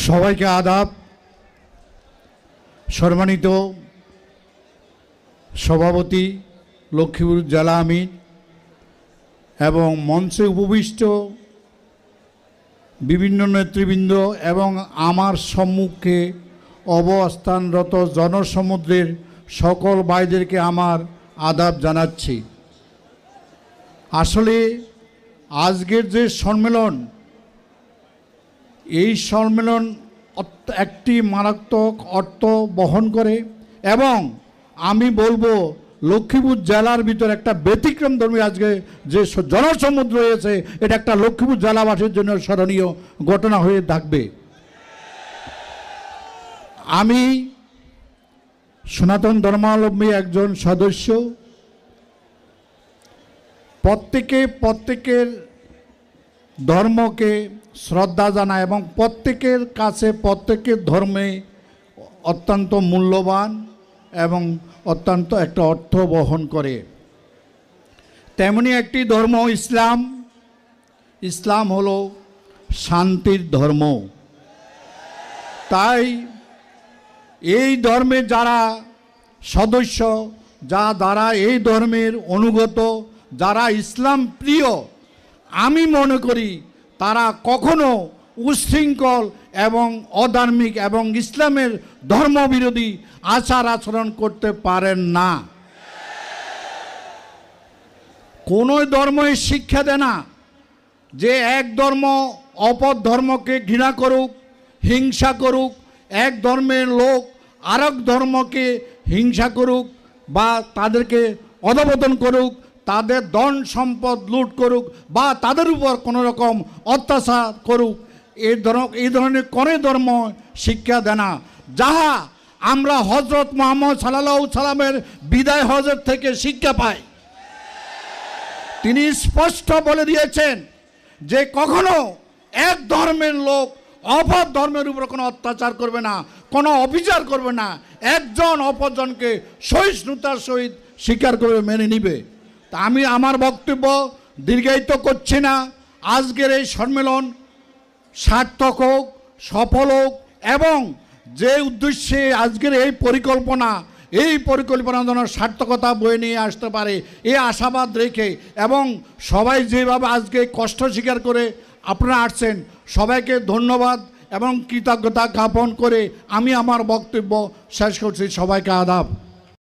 সবাইকে আদাব। সম্মানিত সভাপতি লক্ষ্মীপুর জেলা আমির এবং মঞ্চে উপবিষ্ট বিভিন্ন নেতৃবৃন্দ এবং আমার সম্মুখে অবস্থানরত জনসমুদ্রের সকল ভাইদেরকে আমার আদাব জানাচ্ছি। আসলে আজকের যে সম্মেলন, এই সম্মেলন একটি মারাত্মক অর্থ বহন করে এবং আমি বলবো লক্ষ্মীপুর জেলার ভিতর একটা ব্যতিক্রম ধর্মী আজকে যে জনসমুদ্র রয়েছে, এটা একটা লক্ষ্মীপুর জেলাবাসীর জন্য স্মরণীয় ঘটনা হয়ে থাকবে। আমি সনাতন ধর্মাবলম্বী একজন সদস্য। প্রত্যেকের ধর্মকে শ্রদ্ধা জানায় এবং প্রত্যেকের কাছে প্রত্যেকের ধর্মে অত্যন্ত মূল্যবান এবং অত্যন্ত একটা অর্থ বহন করে। তেমনি একটি ধর্ম ইসলাম। ইসলাম হলো শান্তির ধর্ম। তাই এই ধর্মের যারা সদস্য, যারা এই ধর্মের অনুগত, যারা ইসলাম প্রিয়, আমি মনে করি তারা কখনো উচ্ছৃঙ্খল এবং অধার্মিক এবং ইসলামের ধর্মবিরোধী আচার আচরণ করতে পারেন না। কোনো ধর্মই শিক্ষা দেয় না যে এক ধর্ম অপর ধর্মকে ঘৃণা করুক, হিংসা করুক, এক ধর্মের লোক আরেক ধর্মকে হিংসা করুক বা তাদেরকে অধঃপতন করুক, তাদের ধন সম্পদ লুট করুক বা তাদের উপর কোনো রকম অত্যাচার করুক। এই ধরনের কোনো ধর্ম শিক্ষা দেয় না। যাহা আমরা হজরত মুহাম্মদ সাল্লাল্লাহু আলাইহি সাল্লামের বিদায় হজের থেকে শিক্ষা পাই। তিনি স্পষ্ট বলে দিয়েছেন যে কখনো এক ধর্মের লোক অপর ধর্মের উপর কোনো অত্যাচার করবে না, কোনো অবিচার করবে না, একজন অপরজনকে সহিষ্ণুতার সহিত স্বীকার করবে, মেনে নিবে। তা আমি আমার বক্তব্য দীর্ঘায়িত করছি না। আজকের এই সম্মেলন সার্থক হোক, সফল হোক এবং যে উদ্দেশ্যে আজকের এই পরিকল্পনা যেন সার্থকতা বয়ে নিয়ে আসতে পারে এই আশাবাদ রেখে এবং সবাই যেভাবে আজকে কষ্ট স্বীকার করে আপনারা আসছেন, সবাইকে ধন্যবাদ এবং কৃতজ্ঞতা জ্ঞাপন করে আমি আমার বক্তব্য শেষ করছি। সবাইকে আদাব।